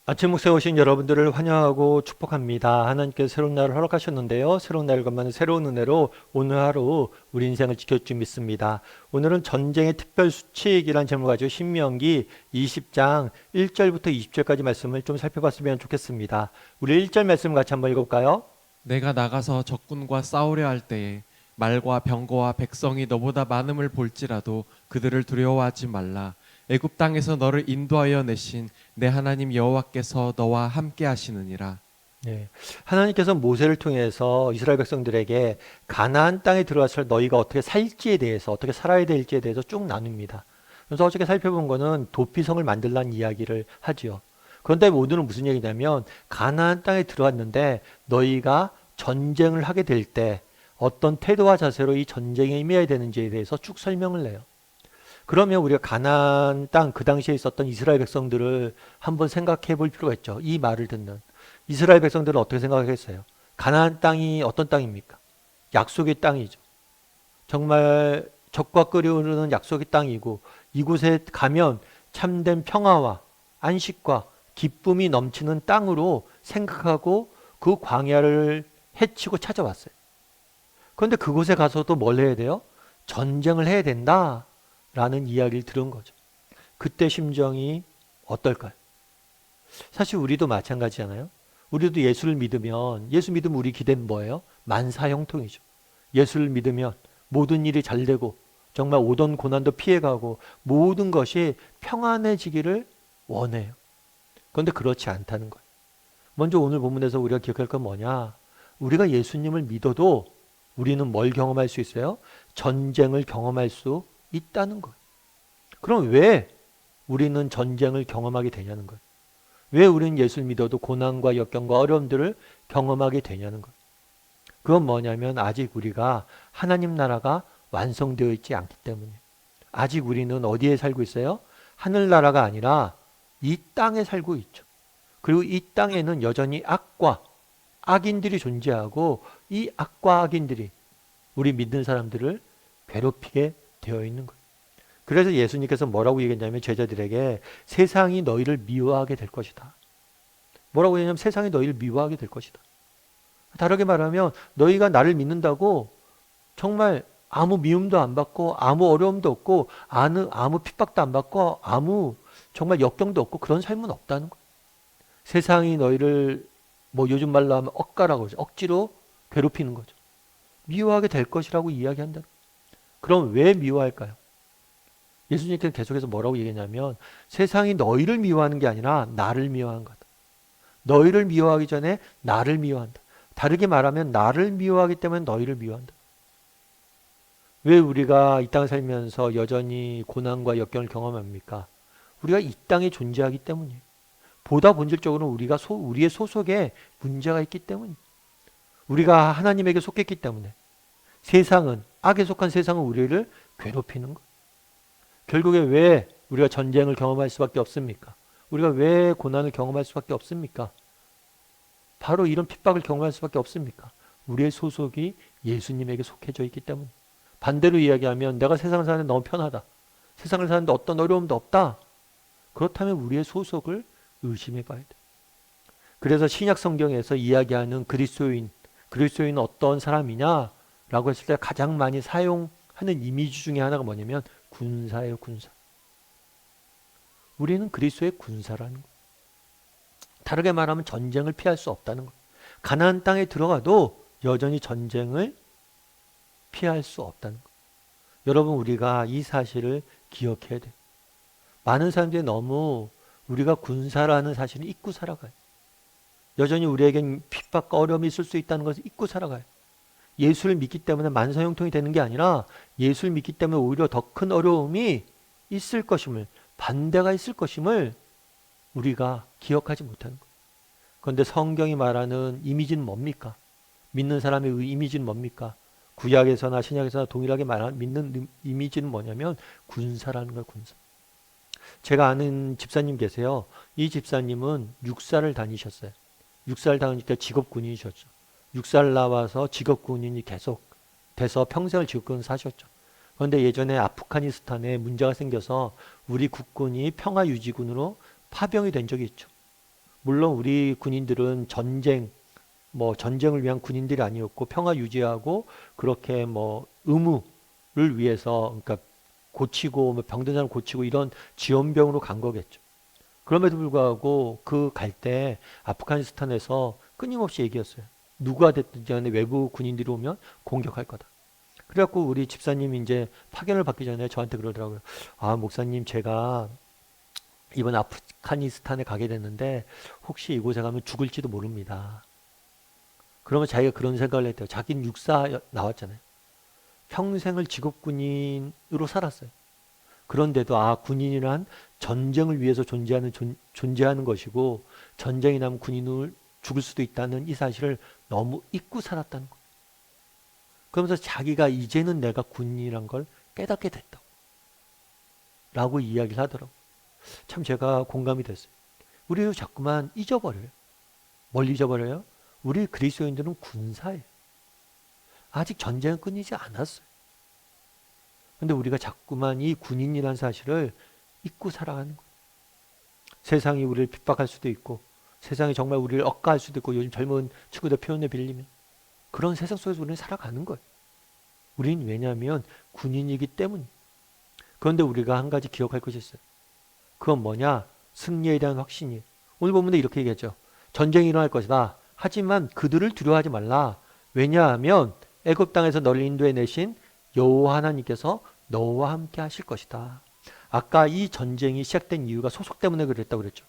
아침 목소에 오신 여러분들을 환영하고 축복합니다. 하나님께서 새로운 날을 허락하셨는데요. 새로운 날과는 새로운 은혜로 오늘 하루 우리 인생을 지켜줄 줄 믿습니다. 오늘은 전쟁의 특별 수칙이라는 제목을 가지고 신명기 20장 1절부터 20절까지 말씀을 좀 살펴봤으면 좋겠습니다. 우리 1절 말씀 같이 한번 읽어볼까요? 내가 나가서 적군과 싸우려 할 때에 말과 병거와 백성이 너보다 많음을 볼지라도 그들을 두려워하지 말라. 애굽 땅에서 너를 인도하여 내신 내 하나님 여호와께서 너와 함께 하시느니라. 네. 하나님께서 모세를 통해서 이스라엘 백성들에게 가나안 땅에 들어왔을 너희가 어떻게 살지에 대해서 어떻게 살아야 될지에 대해서 쭉 나눕니다. 그래서 어저께 살펴본 거는 도피성을 만들라는 이야기를 하지요. 그런데 오늘은 무슨 얘기냐면 가나안 땅에 들어왔는데 너희가 전쟁을 하게 될 때 어떤 태도와 자세로 이 전쟁에 임해야 되는지에 대해서 쭉 설명을 해요. 그러면 우리가 가나안 땅 그 당시에 있었던 이스라엘 백성들을 한번 생각해 볼 필요가 있죠. 이 말을 듣는 이스라엘 백성들은 어떻게 생각하겠어요? 가나안 땅이 어떤 땅입니까? 약속의 땅이죠. 정말 적과 끓여오르는 약속의 땅이고 이곳에 가면 참된 평화와 안식과 기쁨이 넘치는 땅으로 생각하고 그 광야를 헤치고 찾아왔어요. 그런데 그곳에 가서도 뭘 해야 돼요? 전쟁을 해야 된다라는 이야기를 들은 거죠. 그때 심정이 어떨까요? 사실 우리도 마찬가지잖아요. 우리도 예수를 믿으면 예수 믿으면 우리 기대는 뭐예요? 만사형통이죠. 예수를 믿으면 모든 일이 잘 되고 정말 오던 고난도 피해가고 모든 것이 평안해지기를 원해요. 그런데 그렇지 않다는 거예요. 먼저 오늘 본문에서 우리가 기억할 건 뭐냐? 우리가 예수님을 믿어도 우리는 뭘 경험할 수 있어요? 전쟁을 경험할 수 있다는 거예요. 그럼 왜 우리는 전쟁을 경험하게 되냐는 거예요. 왜 우리는 예수를 믿어도 고난과 역경과 어려움들을 경험하게 되냐는 거예요. 그건 뭐냐면 아직 우리가 하나님 나라가 완성되어 있지 않기 때문에 아직 우리는 어디에 살고 있어요? 하늘나라가 아니라 이 땅에 살고 있죠. 그리고 이 땅에는 여전히 악과 악인들이 존재하고 이 악과 악인들이 우리 믿는 사람들을 괴롭히게 되어 있는 거예요. 그래서 예수님께서 뭐라고 얘기했냐면 제자들에게 세상이 너희를 미워하게 될 것이다. 뭐라고 했냐면 세상이 너희를 미워하게 될 것이다. 다르게 말하면 너희가 나를 믿는다고 정말 아무 미움도 안 받고 아무 어려움도 없고 아무 핍박도 안 받고 아무 정말 역경도 없고 그런 삶은 없다는 거예요. 세상이 너희를 뭐 요즘 말로 하면 억가라고 그러죠. 억지로 괴롭히는 거죠. 미워하게 될 것이라고 이야기한다. 그럼 왜 미워할까요? 예수님께서 계속해서 뭐라고 얘기했냐면 세상이 너희를 미워하는 게 아니라 나를 미워하는 거다. 너희를 미워하기 전에 나를 미워한다. 다르게 말하면 나를 미워하기 때문에 너희를 미워한다. 왜 우리가 이 땅을 살면서 여전히 고난과 역경을 경험합니까? 우리가 이 땅에 존재하기 때문이에요. 보다 본질적으로 우리의 소속에 문제가 있기 때문이에요. 우리가 하나님에게 속했기 때문에 세상은 악에 속한 세상은 우리를 괴롭히는 것. 결국에 왜 우리가 전쟁을 경험할 수밖에 없습니까? 우리가 왜 고난을 경험할 수밖에 없습니까? 바로 이런 핍박을 경험할 수밖에 없습니까? 우리의 소속이 예수님에게 속해져 있기 때문에. 반대로 이야기하면 내가 세상을 사는데 너무 편하다. 세상을 사는데 어떤 어려움도 없다. 그렇다면 우리의 소속을 의심해 봐야 돼. 그래서 신약 성경에서 이야기하는 그리스도인은 어떤 사람이냐라고 했을 때 가장 많이 사용하는 이미지 중에 하나가 뭐냐면 군사예요, 군사. 우리는 그리스도의 군사라는 거예요. 다르게 말하면 전쟁을 피할 수 없다는 거예요. 가나안 땅에 들어가도 여전히 전쟁을 피할 수 없다는 거예요. 여러분 우리가 이 사실을 기억해야 돼요. 많은 사람들이 너무 우리가 군사라는 사실을 잊고 살아가요. 여전히 우리에겐 핍박과 어려움이 있을 수 있다는 것을 잊고 살아가요. 예수를 믿기 때문에 만사형통이 되는 게 아니라 예수를 믿기 때문에 오히려 더 큰 어려움이 있을 것임을, 반대가 있을 것임을 우리가 기억하지 못하는 거예요. 그런데 성경이 말하는 이미지는 뭡니까? 믿는 사람의 이미지는 뭡니까? 구약에서나 신약에서나 동일하게 말하는 믿는 이미지는 뭐냐면 군사라는 거예요, 군사. 제가 아는 집사님 계세요. 이 집사님은 육사를 다니셨어요. 육사를 다니니까 직업군인이셨죠. 육사를 나와서 직업군인이 계속 돼서 평생을 직업군 사셨죠. 그런데 예전에 아프가니스탄에 문제가 생겨서 우리 국군이 평화유지군으로 파병이 된 적이 있죠. 물론 우리 군인들은 전쟁을 위한 군인들이 아니었고 평화 유지하고 그렇게 뭐 의무를 위해서 그러니까 고치고 뭐 병든 사람 고치고 이런 지원병으로 간 거겠죠. 그럼에도 불구하고 그 갈 때 아프가니스탄에서 끊임없이 얘기했어요. 누가 됐든지 간에 외부 군인들이 오면 공격할 거다. 그래갖고 우리 집사님이 이제 파견을 받기 전에 저한테 그러더라고요. 아, 목사님, 제가 이번 아프가니스탄에 가게 됐는데 혹시 이곳에 가면 죽을지도 모릅니다. 그러면 자기가 그런 생각을 했대요. 자기는 육사 나왔잖아요. 평생을 직업군인으로 살았어요. 그런데도 군인이란 전쟁을 위해서 존재하는 것이고 전쟁이 나면 군인을 죽을 수도 있다는 이 사실을 너무 잊고 살았다는 거예요. 그러면서 자기가 이제는 내가 군인이란 걸 깨닫게 됐다고 라고 이야기를 하더라고요. 참 제가 공감이 됐어요. 우리도 자꾸만 잊어버려요. 뭘 잊어버려요? 우리 그리스도인들은 군사예요. 아직 전쟁은 끊이지 않았어요. 근데 우리가 자꾸만 이 군인이라는 사실을 잊고 살아가는 거예요. 세상이 우리를 핍박할 수도 있고 세상이 정말 우리를 억까할 수도 있고 요즘 젊은 친구들 표현에 빌리면 그런 세상 속에서 우리는 살아가는 거예요. 우리는 왜냐하면 군인이기 때문에. 그런데 우리가 한 가지 기억할 것이 있어요. 그건 뭐냐? 승리에 대한 확신이에요. 오늘 본문에 이렇게 얘기했죠. 전쟁이 일어날 것이다. 하지만 그들을 두려워하지 말라. 왜냐하면 애굽 땅에서 너를 인도해 내신 여호와 하나님께서 너와 함께 하실 것이다. 아까 이 전쟁이 시작된 이유가 소속 때문에 그랬다고 그랬죠.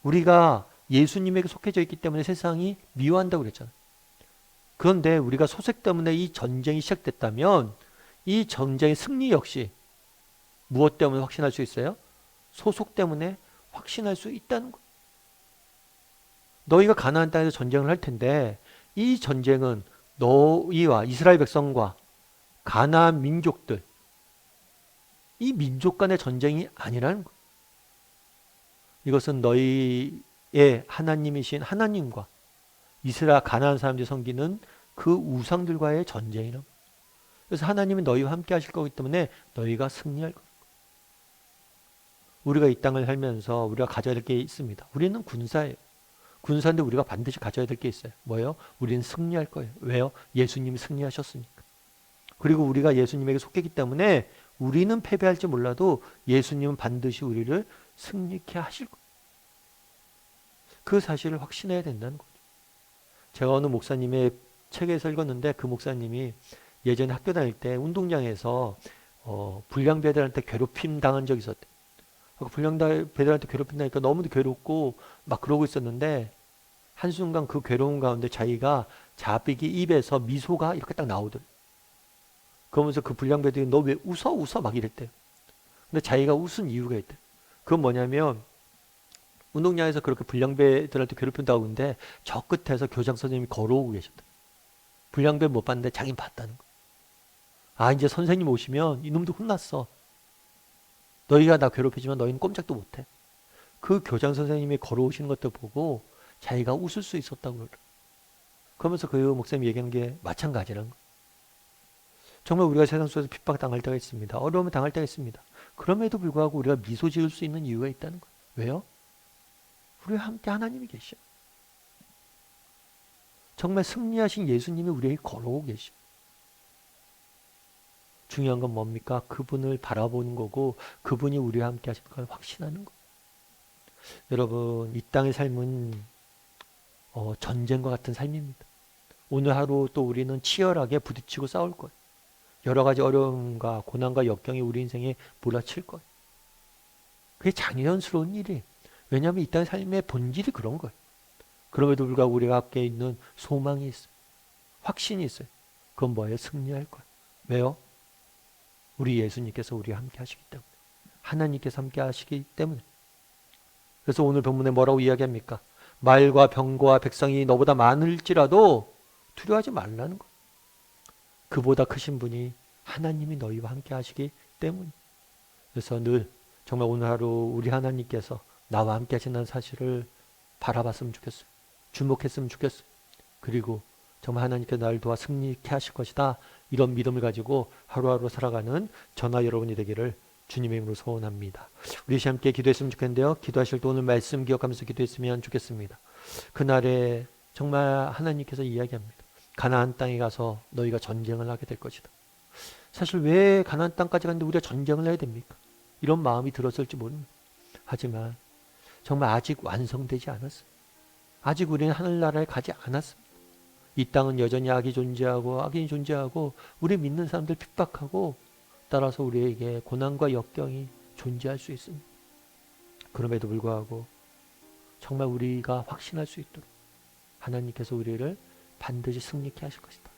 우리가 예수님에게 속해져 있기 때문에 세상이 미워한다고 그랬잖아요. 그런데 우리가 소속 때문에 이 전쟁이 시작됐다면 이 전쟁의 승리 역시 무엇 때문에 확신할 수 있어요? 소속 때문에 확신할 수 있다는 거예요. 너희가 가나안 땅에서 전쟁을 할 텐데 이 전쟁은 너희와 이스라엘 백성과 가나안 민족들 이 민족 간의 전쟁이 아니라는 거예요. 이것은 너희의 하나님이신 하나님과 이스라엘 가나안 사람들이 섬기는 그 우상들과의 전쟁이라고. 그래서 하나님은 너희와 함께 하실 거기 때문에 너희가 승리할 거예요. 우리가 이 땅을 살면서 우리가 가져야 될 게 있습니다. 우리는 군사예요. 군사인데 우리가 반드시 가져야 될 게 있어요. 뭐예요? 우리는 승리할 거예요. 왜요? 예수님이 승리하셨으니까. 그리고 우리가 예수님에게 속했기 때문에 우리는 패배할지 몰라도 예수님은 반드시 우리를 승리케 하실 거예요. 그 사실을 확신해야 된다는 거죠. 제가 어느 목사님의 책에서 읽었는데 그 목사님이 예전에 학교 다닐 때 운동장에서 불량배들한테 괴롭힘 당한 적이 있었대. 불량배들한테 괴롭힘 당하니까 너무도 괴롭고 막 그러고 있었는데 한순간 그 괴로운 가운데 자기가 자비기 입에서 미소가 이렇게 딱 나오더래. 그러면서 그 불량배들이 너 왜 웃어 막 이랬대요. 근데 자기가 웃은 이유가 있대. 그건 뭐냐면 운동장에서 그렇게 불량배들한테 괴롭힌다고 하는데 저 끝에서 교장 선생님이 걸어오고 계셨다. 불량배 못 봤는데 자기는 봤다는 거. 이제 선생님 오시면 이놈도 혼났어. 너희가 나 괴롭히지만 너희는 꼼짝도 못해. 그 교장 선생님이 걸어오시는 것도 보고 자기가 웃을 수 있었다고 그러더라고요. 그러면서 그 목사님이 얘기하는 게 마찬가지라는 거. 정말 우리가 세상 속에서 핍박당할 때가 있습니다. 어려움을 당할 때가 있습니다. 그럼에도 불구하고 우리가 미소 지을 수 있는 이유가 있다는 거예요. 왜요? 우리와 함께 하나님이 계셔. 정말 승리하신 예수님이 우리에게 걸어오고 계셔. 중요한 건 뭡니까? 그분을 바라보는 거고 그분이 우리와 함께 하실 걸 확신하는 거. 여러분, 이 땅의 삶은 전쟁과 같은 삶입니다. 오늘 하루 또 우리는 치열하게 부딪히고 싸울 거예요. 여러 가지 어려움과 고난과 역경이 우리 인생에 몰아칠 거예요. 그게 자연스러운 일이에요. 왜냐하면 이 땅의 삶의 본질이 그런 거예요. 그럼에도 불구하고 우리가 함께 있는 소망이 있어요. 확신이 있어요. 그건 뭐예요? 승리할 거예요. 왜요? 우리 예수님께서 우리와 함께 하시기 때문에. 하나님께서 함께 하시기 때문에. 그래서 오늘 본문에 뭐라고 이야기합니까? 말과 병과 백성이 너보다 많을지라도 두려워하지 말라는 거예요. 그보다 크신 분이 하나님이 너희와 함께 하시기 때문에. 그래서 늘 정말 오늘 하루 우리 하나님께서 나와 함께 하신다는 사실을 바라봤으면 좋겠어요. 주목했으면 좋겠어요. 그리고 정말 하나님께서 나를 도와 승리케 하실 것이다. 이런 믿음을 가지고 하루하루 살아가는 저나 여러분이 되기를 주님의 이름으로 소원합니다. 우리 함께 기도했으면 좋겠는데요. 기도하실 때 오늘 말씀 기억하면서 기도했으면 좋겠습니다. 그날에 정말 하나님께서 이야기합니다. 가나안 땅에 가서 너희가 전쟁을 하게 될 것이다. 사실 왜 가나안 땅까지 갔는데 우리가 전쟁을 해야 됩니까? 이런 마음이 들었을지 모릅니다. 하지만 정말 아직 완성되지 않았어요. 아직 우리는 하늘나라에 가지 않았습니다. 이 땅은 여전히 악이 존재하고 악인이 존재하고 우리 믿는 사람들 핍박하고 따라서 우리에게 고난과 역경이 존재할 수 있습니다. 그럼에도 불구하고 정말 우리가 확신할 수 있도록 하나님께서 우리를 반드시 승리케 하실 것이다.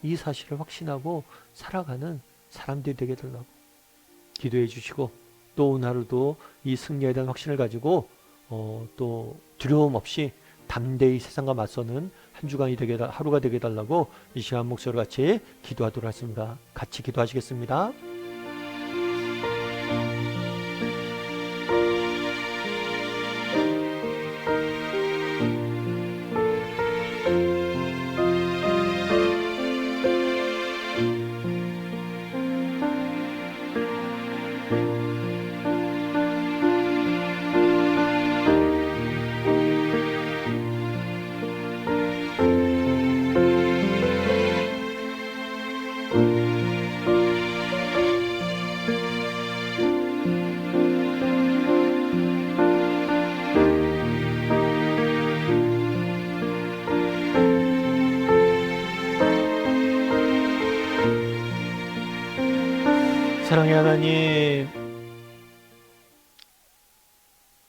이 사실을 확신하고 살아가는 사람들이 되게 되려고 기도해 주시고 또 오늘 하루도 이 승리에 대한 확신을 가지고 또 두려움 없이 담대히 세상과 맞서는 한 주간이 되게 하루가 되게 달라고 이 시간 목소리로 같이 기도하도록 하겠습니다. 같이 기도하시겠습니다. 사랑의 하나님,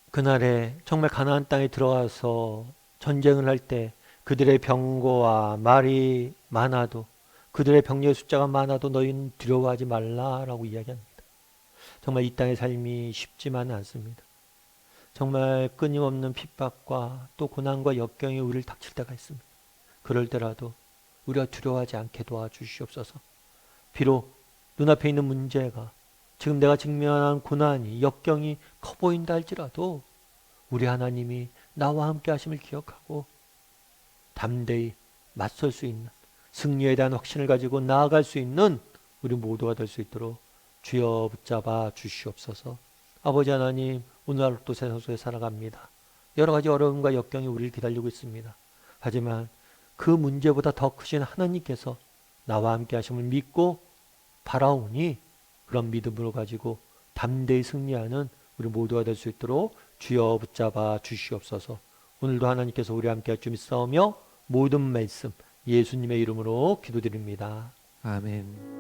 그날에 정말 가나안 땅에 들어가서 전쟁을 할 때 그들의 병거와 말이 많아도 그들의 병력의 숫자가 많아도 너희는 두려워하지 말라라고 이야기합니다. 정말 이 땅의 삶이 쉽지만은 않습니다. 정말 끊임없는 핍박과 또 고난과 역경이 우리를 닥칠 때가 있습니다. 그럴 때라도 우리가 두려워하지 않게 도와주시옵소서. 비록 눈앞에 있는 문제가 지금 내가 직면한 고난이 역경이 커 보인다 할지라도 우리 하나님이 나와 함께 하심을 기억하고 담대히 맞설 수 있는 승리에 대한 확신을 가지고 나아갈 수 있는 우리 모두가 될 수 있도록 주여 붙잡아 주시옵소서. 아버지 하나님, 오늘 하루도 세상 속에 살아갑니다. 여러 가지 어려움과 역경이 우리를 기다리고 있습니다. 하지만 그 문제보다 더 크신 하나님께서 나와 함께 하심을 믿고 바라오니 그런 믿음으로 가지고 담대히 승리하는 우리 모두가 될 수 있도록 주여 붙잡아 주시옵소서. 오늘도 하나님께서 우리와 함께 할 줄 믿사오며 모든 말씀 예수님의 이름으로 기도드립니다. 아멘.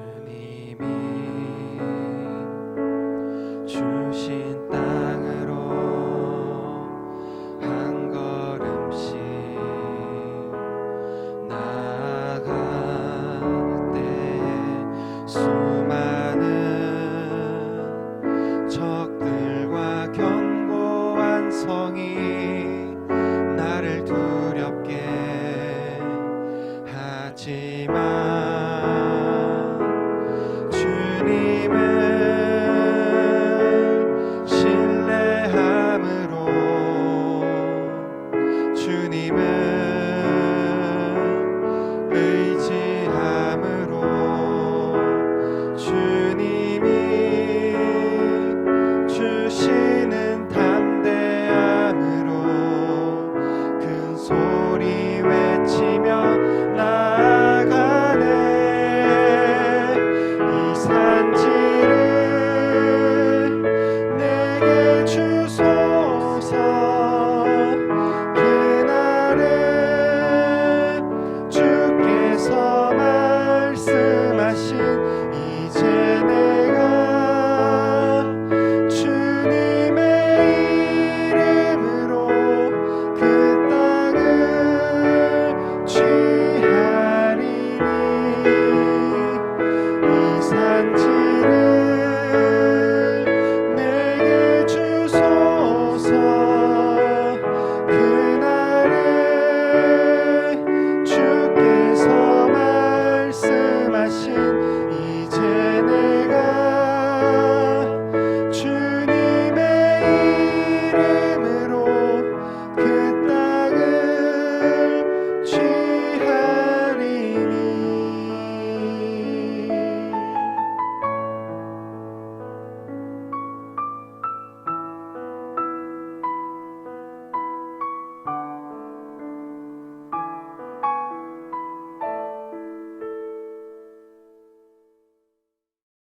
주님이 주신 땅으로 한 걸음씩 나아갈 때에 수많은 적들과 견고한 성이 나를 두렵게 하지만 주님을 신뢰함으로 주님을